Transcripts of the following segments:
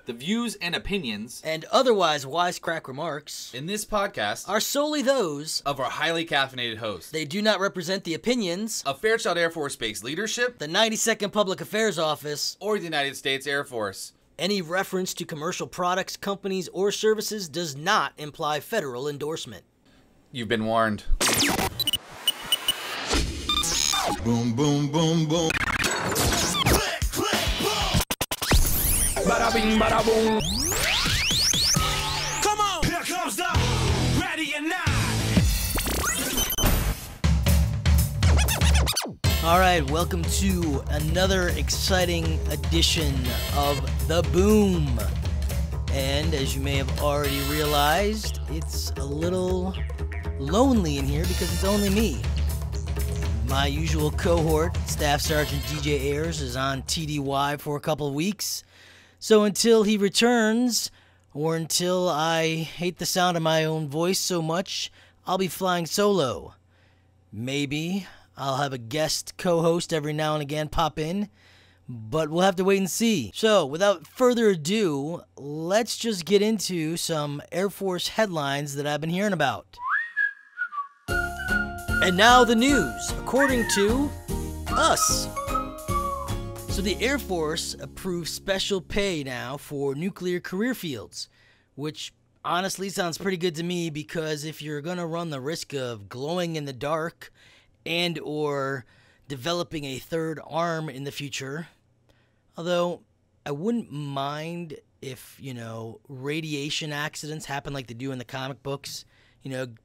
The views and opinions and otherwise wisecrack remarks in this podcast are solely those of our highly caffeinated host. They do not represent the opinions of Fairchild Air Force Base leadership, the 92nd Public Affairs Office, or the United States Air Force. Any reference to commercial products, companies, or services does not imply federal endorsement. You've been warned. Boom, boom, boom, boom. Bada bing, bada boom. Come on, here comes the ready or not. All right, welcome to another exciting edition of The Boom. And as you may have already realized, it's a little lonely in here because it's only me. My usual cohort, Staff Sergeant DJ Ayers, is on TDY for a couple of weeks. So until he returns, or until I hate the sound of my own voice so much, I'll be flying solo. Maybe I'll have a guest co-host every now and again pop in, but we'll have to wait and see. So without further ado, let's just get into some Air Force headlines that I've been hearing about. And now the news, according to us. So the Air Force approved special pay now for nuclear career fields, which honestly sounds pretty good to me because if you're going to run the risk of glowing in the dark and or developing a third arm in the future, although I wouldn't mind if, radiation accidents happen like they do in the comic books,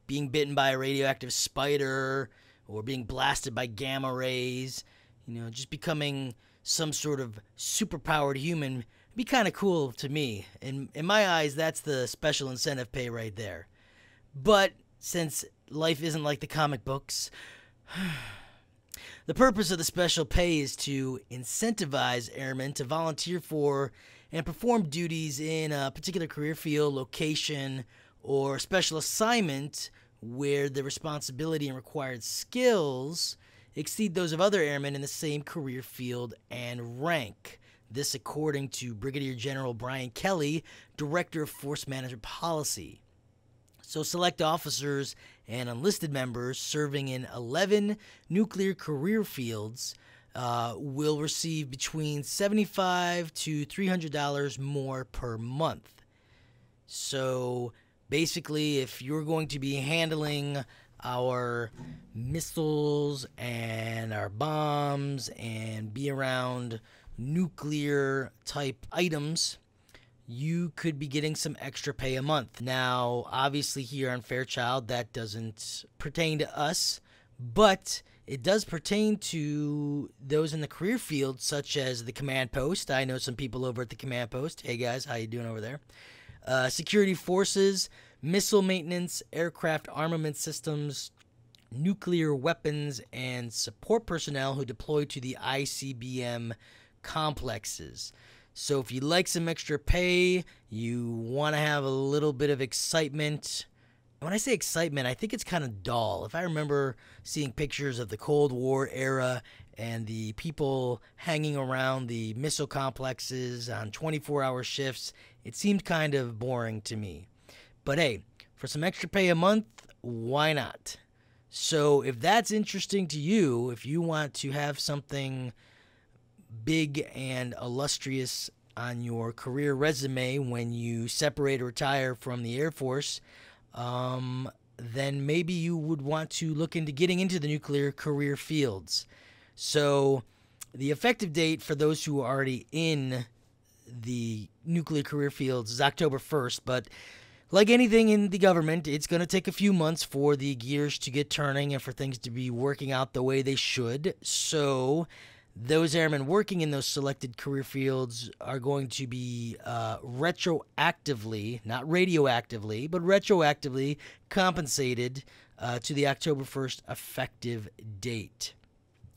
being bitten by a radioactive spider or being blasted by gamma rays, just becoming some sort of superpowered human would be kind of cool to me. In my eyes, that's the special incentive pay right there. But since life isn't like the comic books, the purpose of the special pay is to incentivize airmen to volunteer for and perform duties in a particular career field, location, or special assignment where the responsibility and required skills exceed those of other airmen in the same career field and rank. This according to Brigadier General Brian Kelly, Director of Force Management Policy. So select officers and enlisted members serving in 11 nuclear career fields will receive between $75 to $300 more per month. So basically, if you're going to be handling our missiles and our bombs and be around nuclear type items, you could be getting some extra pay a month. Now, obviously here on Fairchild, that doesn't pertain to us, but it does pertain to those in the career field, such as the command post. I know some people over at the command post. Hey guys, how you doing over there? Security forces, missile maintenance, aircraft armament systems, nuclear weapons, and support personnel who deploy to the ICBM complexes. So if you like some extra pay, you want to have a little bit of excitement. When I say excitement, I think it's kind of dull. If I remember seeing pictures of the Cold War era and the people hanging around the missile complexes on 24-hour shifts, it seemed kind of boring to me. But hey, for some extra pay a month, why not? So if that's interesting to you, if you want to have something big and illustrious on your career resume when you separate or retire from the Air Force, then maybe you would want to look into getting into the nuclear career fields. So the effective date for those who are already in the nuclear career fields is October 1st, but like anything in the government, it's going to take a few months for the gears to get turning and for things to be working out the way they should. So those airmen working in those selected career fields are going to be retroactively, not radioactively, but retroactively compensated to the October 1st effective date.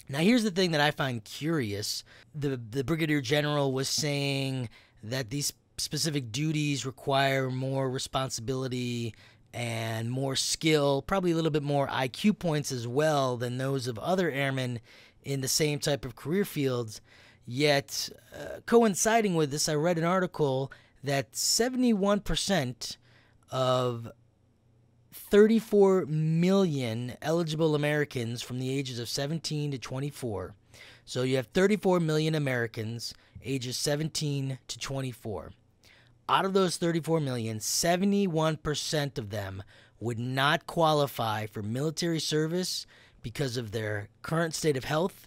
Now, here's the thing that I find curious. The Brigadier General was saying that these specific duties require more responsibility and more skill, probably a little bit more IQ points as well than those of other airmen in the same type of career fields. Yet, coinciding with this, I read an article that 71% of 34 million eligible Americans from the ages of 17 to 24. So you have 34 million Americans ages 17 to 24. Out of those 34 million, 71% of them would not qualify for military service because of their current state of health,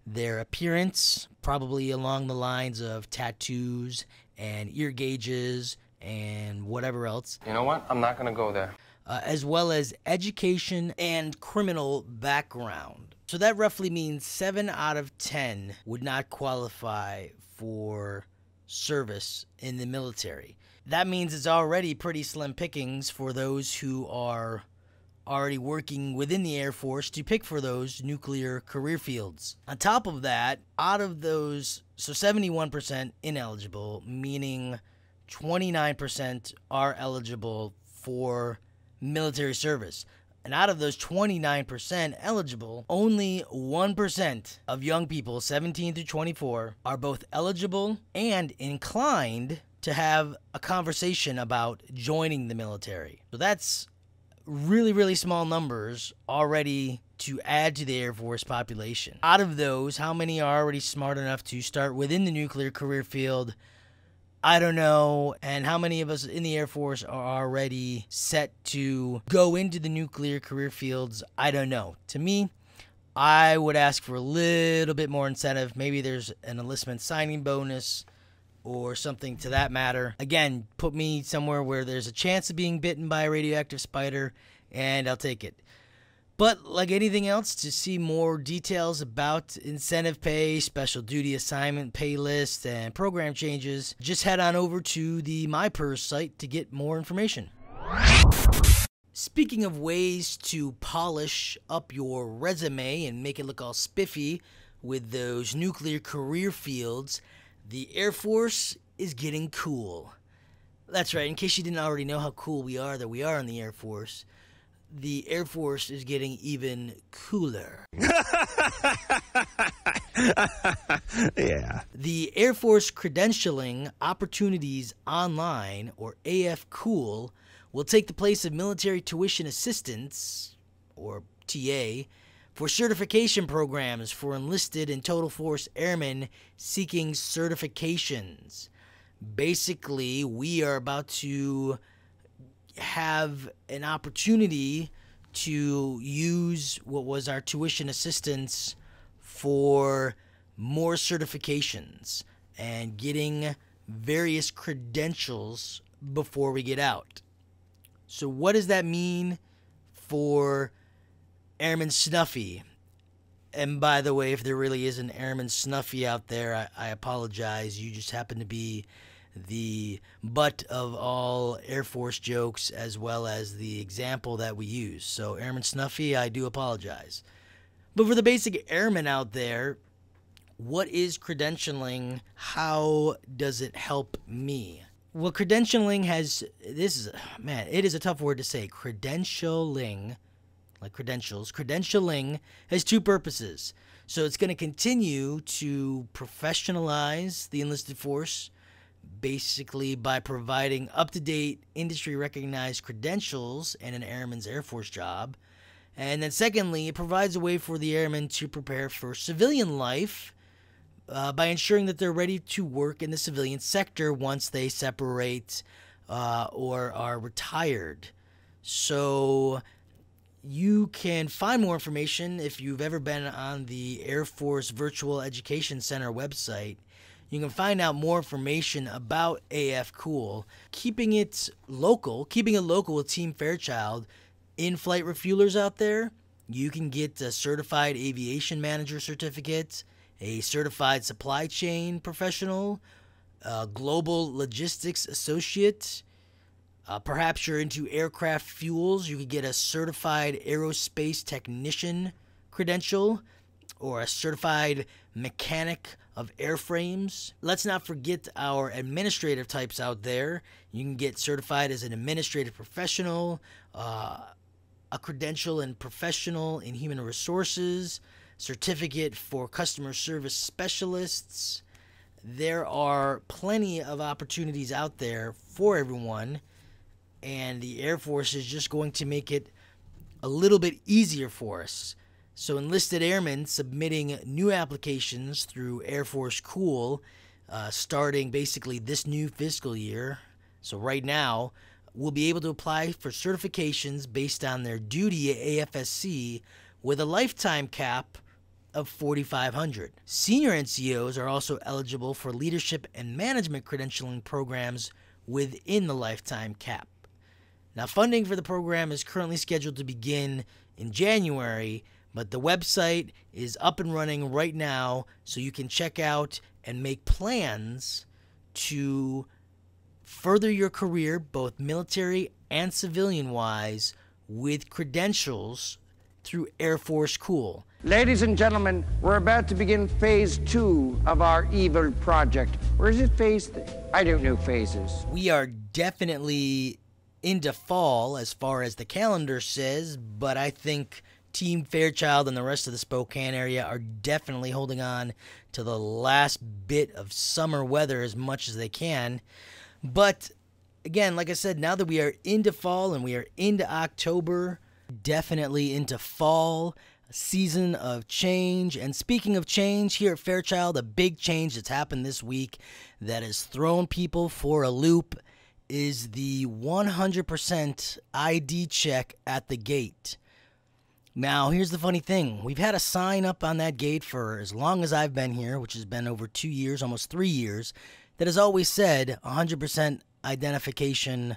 their appearance, probably along the lines of tattoos and ear gauges and whatever else. You know what? I'm not going to go there. As well as education and criminal background. So that roughly means 7 out of 10 would not qualify for service in the military. That means it's already pretty slim pickings for those who are already working within the Air Force to pick for those nuclear career fields. On top of that, out of those, so 71% ineligible, meaning 29% are eligible for military service. And out of those 29% eligible, only 1% of young people 17 through 24 are both eligible and inclined to have a conversation about joining the military. So that's really, really small numbers already to add to the Air Force population. Out of those, how many are already smart enough to start within the nuclear career field? I don't know. And how many of us in the Air Force are already set to go into the nuclear career fields? I don't know. To me, I would ask for a little bit more incentive. Maybe there's an enlistment signing bonus or something to that matter. Again, put me somewhere where there's a chance of being bitten by a radioactive spider, and I'll take it. But like anything else, to see more details about incentive pay, special duty assignment pay list, and program changes, just head on over to the MyPERS site to get more information. Speaking of ways to polish up your resume and make it look all spiffy with those nuclear career fields, the Air Force is getting cool. That's right, in case you didn't already know how cool we are in the Air Force, the Air Force is getting even cooler. Yeah. The Air Force Credentialing Opportunities Online, or AF Cool, will take the place of military tuition assistance, or TA, for certification programs for enlisted and total force airmen seeking certifications. Basically, we are about to have an opportunity to use what was our tuition assistance for more certifications and getting various credentials before we get out. So what does that mean for Airman Snuffy? And by the way, if there really is an Airman Snuffy out there, I apologize. You just happen to be the butt of all Air Force jokes as well as the example that we use. So Airman Snuffy, I do apologize. But for the basic airmen out there, what is credentialing? How does it help me? Well, credentialing has, it is a tough word to say. Credentialing, like credentials, credentialing has two purposes. So it's going to continue to professionalize the enlisted force, basically by providing up-to-date, industry-recognized credentials and an airman's Air Force job. And then secondly, it provides a way for the airmen to prepare for civilian life by ensuring that they're ready to work in the civilian sector once they separate or are retired. So you can find more information if you've ever been on the Air Force Virtual Education Center website. You can find out more information about AF Cool. Keeping it local with Team Fairchild, in-flight refuelers out there, you can get a certified aviation manager certificate, a certified supply chain professional, a global logistics associate. Perhaps you're into aircraft fuels, you could get a certified aerospace technician credential or a certified mechanic of airframes. Let's not forget our administrative types out there. You can get certified as an administrative professional, a credential and professional in human resources, certificate for customer service specialists. there are plenty of opportunities out there for everyone, and the Air Force is just going to make it a little bit easier for us. So enlisted airmen submitting new applications through Air Force Cool, starting basically this new fiscal year. So right now, will be able to apply for certifications based on their duty at AFSC with a lifetime cap of 4,500. Senior NCOs are also eligible for leadership and management credentialing programs within the lifetime cap. Now, funding for the program is currently scheduled to begin in January, but the website is up and running right now, so you can check out and make plans to further your career, both military and civilian-wise, with credentials through Air Force Cool. Ladies and gentlemen, we're about to begin phase 2 of our evil project. Or is it phase 3? I don't know phases. We are definitely into fall as far as the calendar says, but I think Team Fairchild and the rest of the Spokane area are definitely holding on to the last bit of summer weather as much as they can. But again, like I said, now that we are into fall and we are into October, definitely into fall, a season of change. And speaking of change, here at Fairchild, a big change that's happened this week that has thrown people for a loop is the 100% ID check at the gate. Now, here's the funny thing. We've had a sign up on that gate for as long as I've been here, which has been over 2 years, almost 3 years, that has always said 100% identification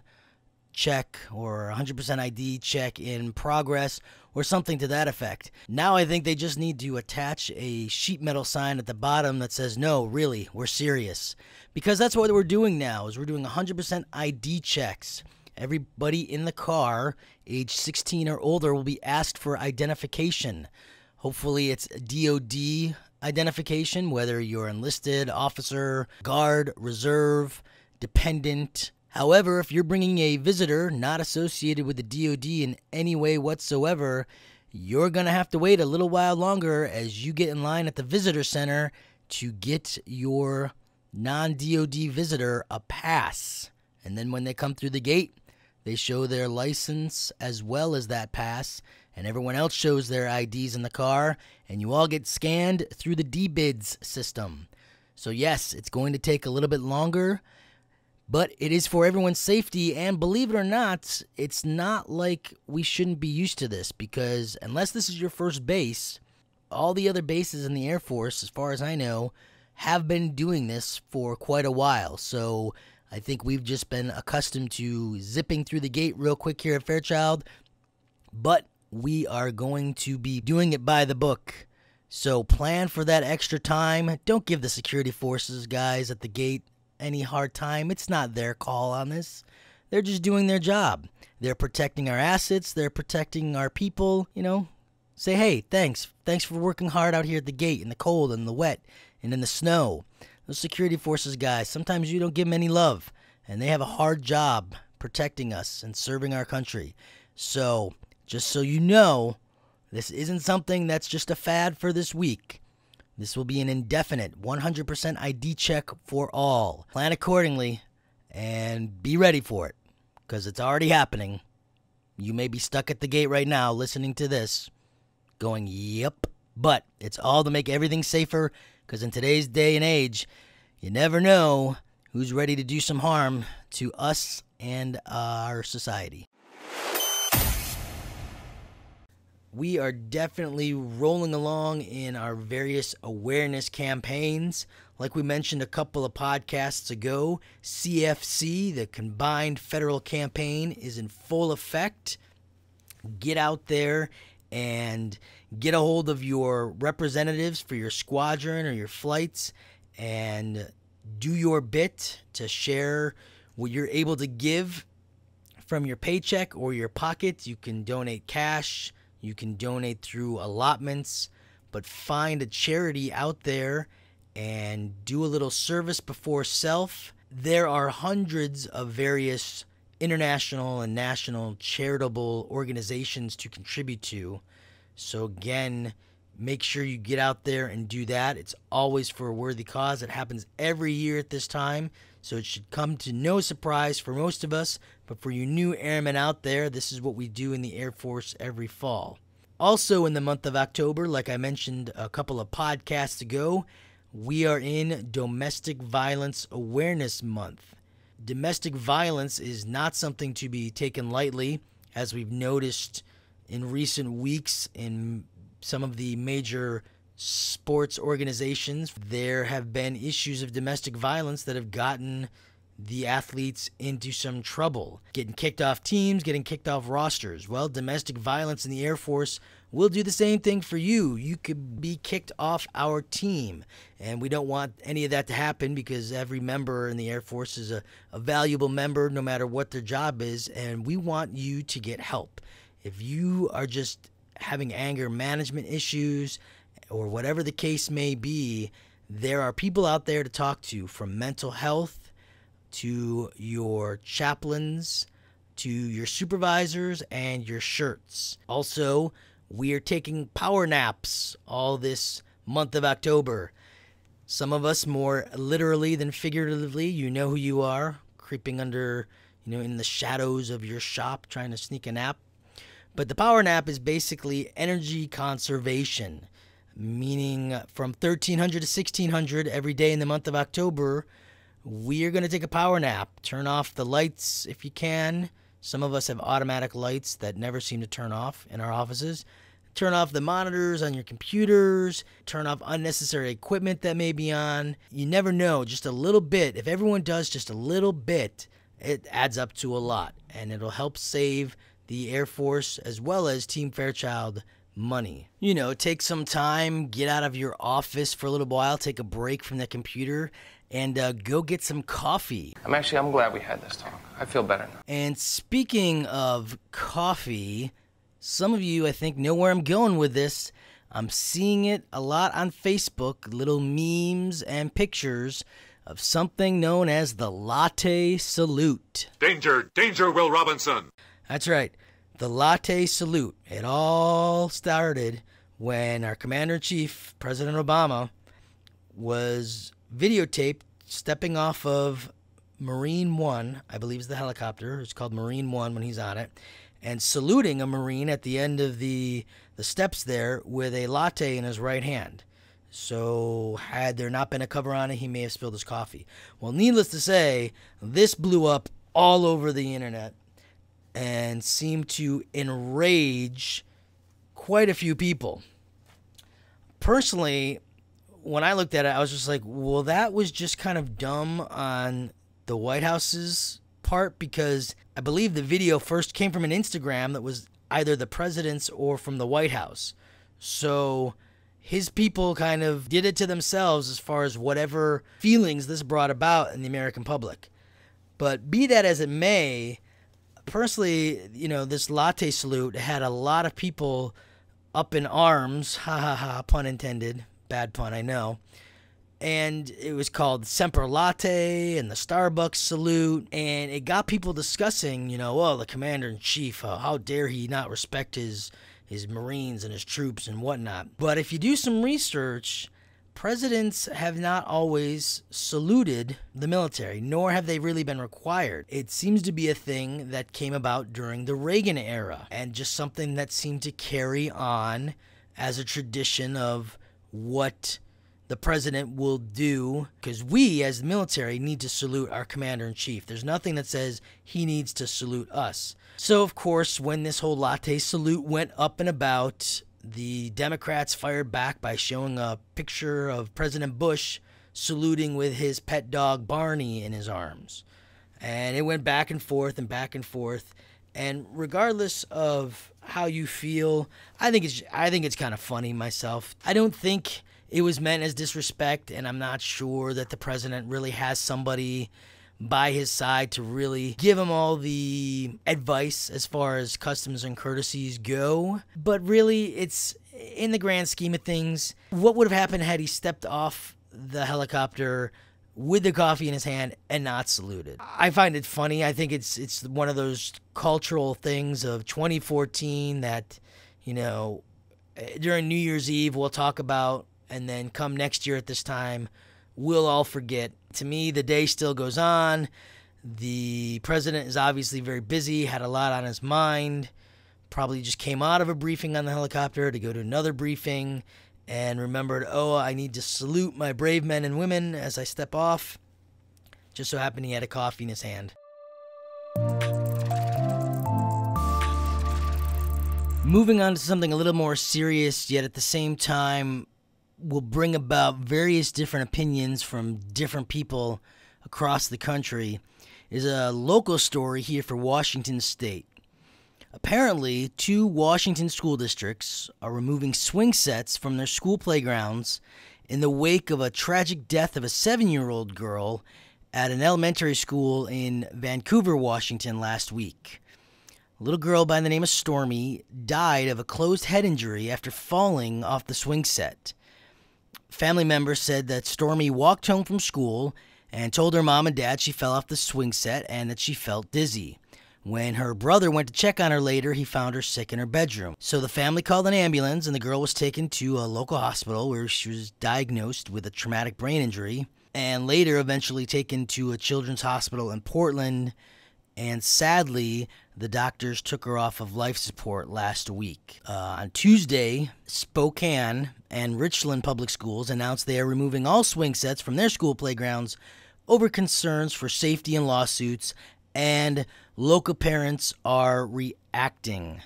check or 100% ID check in progress or something to that effect. Now I think they just need to attach a sheet metal sign at the bottom that says, no, really, we're serious. Because that's what we're doing now, is we're doing 100% ID checks. Everybody in the car, age 16 or older, will be asked for identification. Hopefully it's DOD identification, whether you're enlisted, officer, guard, reserve, dependent. However, if you're bringing a visitor not associated with the DOD in any way whatsoever, you're going to have to wait a little while longer as you get in line at the visitor center to get your non-DOD visitor a pass. And then when they come through the gate, they show their license as well as that pass, and everyone else shows their IDs in the car, and you all get scanned through the DBIDS system. So yes, it's going to take a little bit longer, but it is for everyone's safety, and believe it or not, it's not like we shouldn't be used to this, because unless this is your first base, all the other bases in the Air Force, as far as I know, have been doing this for quite a while. So I think we've just been accustomed to zipping through the gate real quick here at Fairchild, but we are going to be doing it by the book. So plan for that extra time. Don't give the security forces guys at the gate any hard time. It's not their call on this. They're just doing their job. They're protecting our assets. They're protecting our people. You know, say, hey, thanks. Thanks for working hard out here at the gate in the cold and the wet and in the snow. Those security forces guys, sometimes you don't give them any love, and they have a hard job protecting us and serving our country. So, just so you know, this isn't something that's just a fad for this week. This will be an indefinite 100% ID check for all. Plan accordingly and be ready for it, because it's already happening. You may be stuck at the gate right now listening to this, going, yep. But it's all to make everything safer, because in today's day and age, you never know who's ready to do some harm to us and our society. We are definitely rolling along in our various awareness campaigns. Like we mentioned a couple of podcasts ago, CFC, the Combined Federal Campaign, is in full effect. Get out there and get a hold of your representatives for your squadron or your flights and do your bit to share what you're able to give from your paycheck or your pocket. You can donate cash, you can donate through allotments, but find a charity out there and do a little service before self. There are hundreds of various international and national charitable organizations to contribute to. So again, Make sure you get out there and do that. It's always for a worthy cause. It happens every year at this time, so it should come to no surprise for most of us. But for you new airmen out there, this is what we do in the Air Force every fall. Also in the month of October, like I mentioned a couple of podcasts ago, we are in Domestic Violence Awareness Month. Domestic violence is not something to be taken lightly, as we've noticed in recent weeks in some of the major sports organizations. There have been issues of domestic violence that have gotten the athletes into some trouble, getting kicked off teams, getting kicked off rosters. Well, domestic violence in the Air Force will do the same thing for you. You could be kicked off our team, and we don't want any of that to happen, because every member in the Air Force is a valuable member no matter what their job is, and we want you to get help. If you are just having anger management issues or whatever the case may be, there are people out there to talk to, from mental health to your chaplains, to your supervisors, and your shirts. Also, we are taking power naps all this month of October. Some of us more literally than figuratively. You know who you are, creeping under, in the shadows of your shop, trying to sneak a nap. But the power nap is basically energy conservation, meaning from 1300 to 1600 every day in the month of October, we are going to take a power nap. Turn off the lights if you can. Some of us have automatic lights that never seem to turn off in our offices. Turn off the monitors on your computers. Turn off unnecessary equipment that may be on. You never know, just a little bit. If everyone does just a little bit, it adds up to a lot, and it'll help save the Air Force as well as Team Fairchild money. Take some time, get out of your office for a little while, take a break from the computer, and go get some coffee. I'm glad we had this talk. I feel better now. And speaking of coffee, some of you, I think, know where I'm going with this. I'm seeing it a lot on Facebook, little memes and pictures of something known as the Latte Salute. Danger, danger, Will Robinson. That's right, the Latte Salute. It all started when our Commander-in-Chief, President Obama, was videotaped stepping off of Marine One, I believe is the helicopter. It's called Marine One when he's on it, and saluting a Marine at the end of the steps there with a latte in his right hand. So had there not been a cover on it, he may have spilled his coffee. Well, needless to say, this blew up all over the internet and seemed to enrage quite a few people. Personally, when I looked at it, I was just like, well, that was just kind of dumb on the White House's part, because I believe the video first came from an Instagram that was either the president's or from the White House. So his people kind of did it to themselves as far as whatever feelings this brought about in the American public. But be that as it may, personally, this Latte Salute had a lot of people up in arms, pun intended, bad pun, I know, and it was called Semper Latte and the Starbucks Salute, and it got people discussing, the Commander-in-Chief, how dare he not respect his Marines and his troops and whatnot. But if you do some research, presidents have not always saluted the military, nor have they really been required. It seems to be a thing that came about during the Reagan era, and just something that seemed to carry on as a tradition of what the president will do, because we as the military need to salute our Commander-in-Chief. There's nothing that says he needs to salute us. So, of course, when this whole Latte Salute went up and about, the Democrats fired back by showing a picture of President Bush saluting with his pet dog Barney in his arms. And it went back and forth and back and forth. And regardless of how you feel, I think it's kind of funny myself. I don't think it was meant as disrespect, and I'm not sure that the president really has somebody by his side to really give him all the advice as far as customs and courtesies go. But really, it's, in the grand scheme of things, what would have happened had he stepped off the helicopter with the coffee in his hand and not saluted? I find it funny. I think it's one of those cultural things of 2014 that, during New Year's Eve we'll talk about, and then come next year at this time, we'll all forget. To me, the day still goes on. The president is obviously very busy, had a lot on his mind, probably just came out of a briefing on the helicopter to go to another briefing, and remembered, oh, I need to salute my brave men and women as I step off. Just so happened he had a coffee in his hand. Moving on to something a little more serious, yet at the same time will bring about various different opinions from different people across the country, is a local story here for Washington State. Apparently, 2 Washington school districts are removing swing sets from their school playgrounds in the wake of a tragic death of a 7-year-old girl at an elementary school in Vancouver, Washington last week. A little girl by the name of Stormy died of a closed head injury after falling off the swing set. Family members said that Stormy walked home from school and told her mom and dad she fell off the swing set and that she felt dizzy. When her brother went to check on her later, he found her sick in her bedroom. So the family called an ambulance and the girl was taken to a local hospital where she was diagnosed with a traumatic brain injury and later eventually taken to a children's hospital in Portland. And sadly, the doctors took her off of life support last week. On Tuesday, Spokane and Richland Public Schools announced they are removing all swing sets from their school playgrounds over concerns for safety and lawsuits, and local parents are reacting.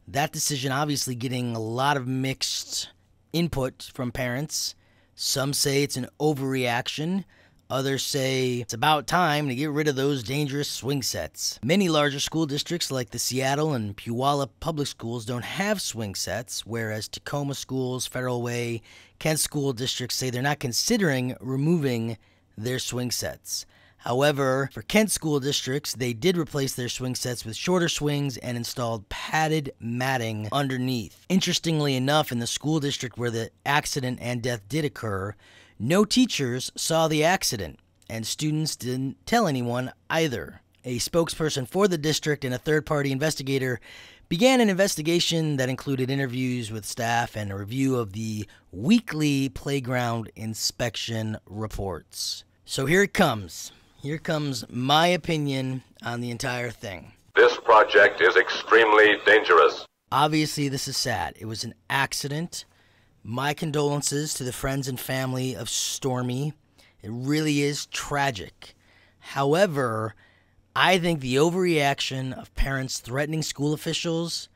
That decision obviously getting a lot of mixed input from parents. Some say it's an overreaction. Others say it's about time to get rid of those dangerous swing sets. Many larger school districts like the Seattle and Puyallup Public Schools don't have swing sets, whereas Tacoma Schools, Federal Way, Kent School Districts say they're not considering removing their swing sets. However, for Kent School Districts, they did replace their swing sets with shorter swings and installed padded matting underneath. Interestingly enough, in the school district where the accident and death did occur, no teachers saw the accident, and students didn't tell anyone either. A spokesperson for the district and a third-party investigator began an investigation that included interviews with staff and a review of the weekly playground inspection reports. So here it comes. Here comes my opinion on the entire thing. This project is extremely dangerous. Obviously, this is sad. It was an accident. My condolences to the friends and family of Stormy. It really is tragic. However, I think the overreaction of parents threatening school officials,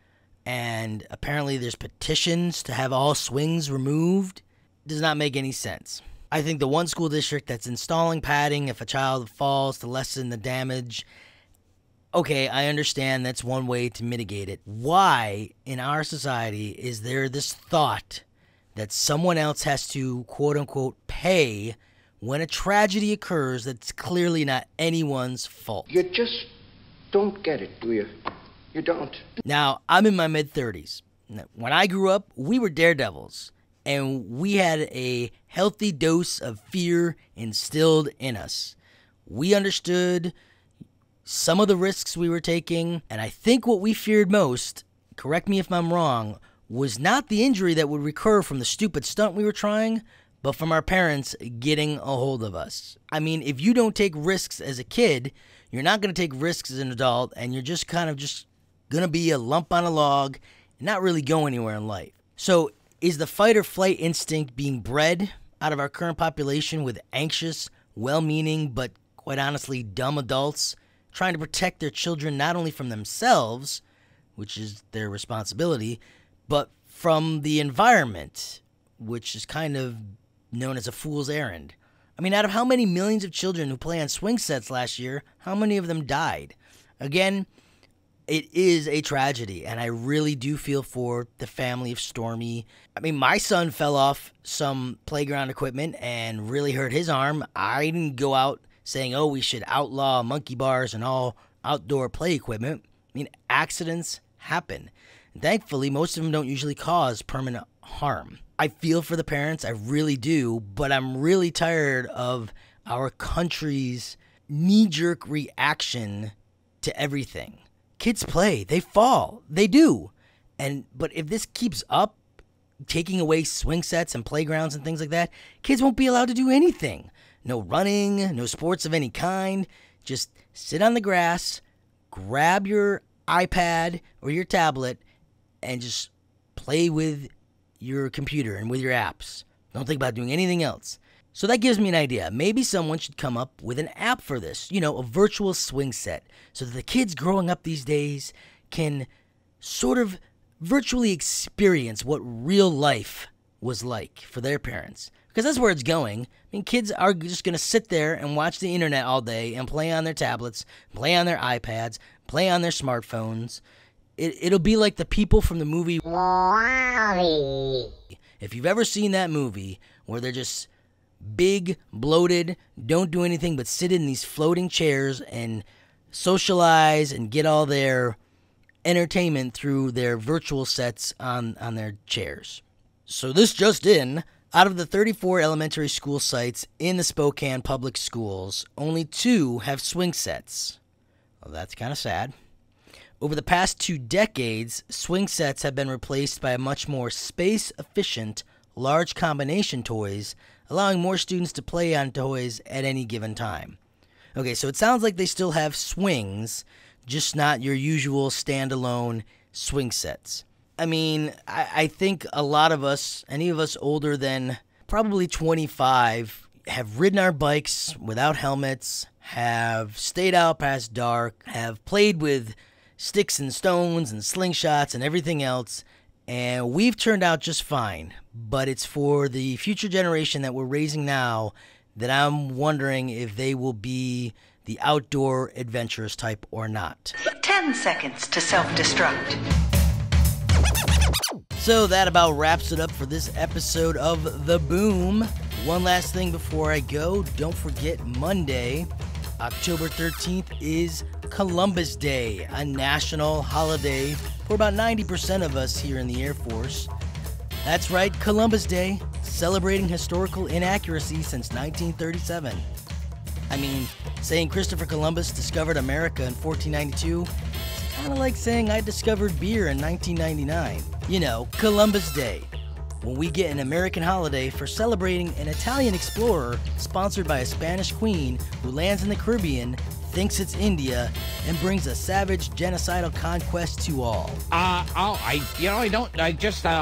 and apparently there's petitions to have all swings removed, does not make any sense. I think the one school district that's installing padding if a child falls to lessen the damage, okay, I understand that's one way to mitigate it. Why, in our society, is there this thought that someone else has to, quote-unquote, pay when a tragedy occurs that's clearly not anyone's fault? You just don't get it, do you? You don't. Now, I'm in my mid-30s. When I grew up, we were daredevils, and we had a healthy dose of fear instilled in us. We understood some of the risks we were taking, and I think what we feared most, correct me if I'm wrong, was not the injury that would recur from the stupid stunt we were trying, but from our parents getting a hold of us. I mean, if you don't take risks as a kid, you're not going to take risks as an adult, and you're just kind of just going to be a lump on a log and not really go anywhere in life. So is the fight or flight instinct being bred out of our current population with anxious, well-meaning, but quite honestly dumb adults trying to protect their children not only from themselves, which is their responsibility, but from the environment, which is kind of known as a fool's errand? I mean, out of how many millions of children who play on swing sets last year, how many of them died? Again, it is a tragedy, and I really do feel for the family of Stormy. I mean, my son fell off some playground equipment and really hurt his arm. I didn't go out saying, oh, we should outlaw monkey bars and all outdoor play equipment. I mean, accidents happen. And thankfully, most of them don't usually cause permanent harm. I feel for the parents, I really do, but I'm really tired of our country's knee-jerk reaction to everything. Kids play, they fall, they do. But if this keeps up, taking away swing sets and playgrounds and things like that, kids won't be allowed to do anything. No running, no sports of any kind. Just sit on the grass, grab your iPad or your tablet, and just play with your computer and with your apps. Don't think about doing anything else. So that gives me an idea. Maybe someone should come up with an app for this, a virtual swing set, so that the kids growing up these days can sort of virtually experience what real life was like for their parents. Because that's where it's going. I mean, kids are just going to sit there and watch the internet all day and play on their tablets, play on their iPads, play on their smartphones. It'll be like the people from the movie WALL-E. If you've ever seen that movie where they're just big, bloated, don't do anything but sit in these floating chairs and socialize and get all their entertainment through their virtual sets on their chairs. So this just in, out of the 34 elementary school sites in the Spokane public schools, only 2 have swing sets. Well, that's kind of sad. Over the past 2 decades, swing sets have been replaced by a much more space-efficient, large combination toys, allowing more students to play on toys at any given time. Okay, so it sounds like they still have swings, just not your usual standalone swing sets. I mean, I think a lot of us, any of us older than probably 25, have ridden our bikes without helmets, have stayed out past dark, have played with sticks and stones and slingshots and everything else, and we've turned out just fine. But it's for the future generation that we're raising now that I'm wondering if they will be the outdoor adventurous type or not. 10 seconds to self-destruct. So that about wraps it up for this episode of The Boom. One last thing before I go, don't forget Monday, October 13th, is Columbus Day, a national holiday for about 90% of us here in the Air Force. That's right, Columbus Day, celebrating historical inaccuracy since 1937. I mean, saying Christopher Columbus discovered America in 1492 is kind of like saying I discovered beer in 1999. Columbus Day, when we get an American holiday for celebrating an Italian explorer sponsored by a Spanish queen who lands in the Caribbean, thinks it's India, and brings a savage genocidal conquest to all. The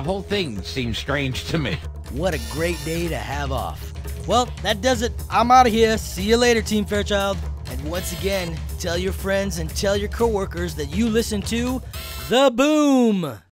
whole thing seems strange to me. What a great day to have off. Well, that does it. I'm out of here. See you later, Team Fairchild. And once again, tell your friends and tell your coworkers that you listen to The Boom.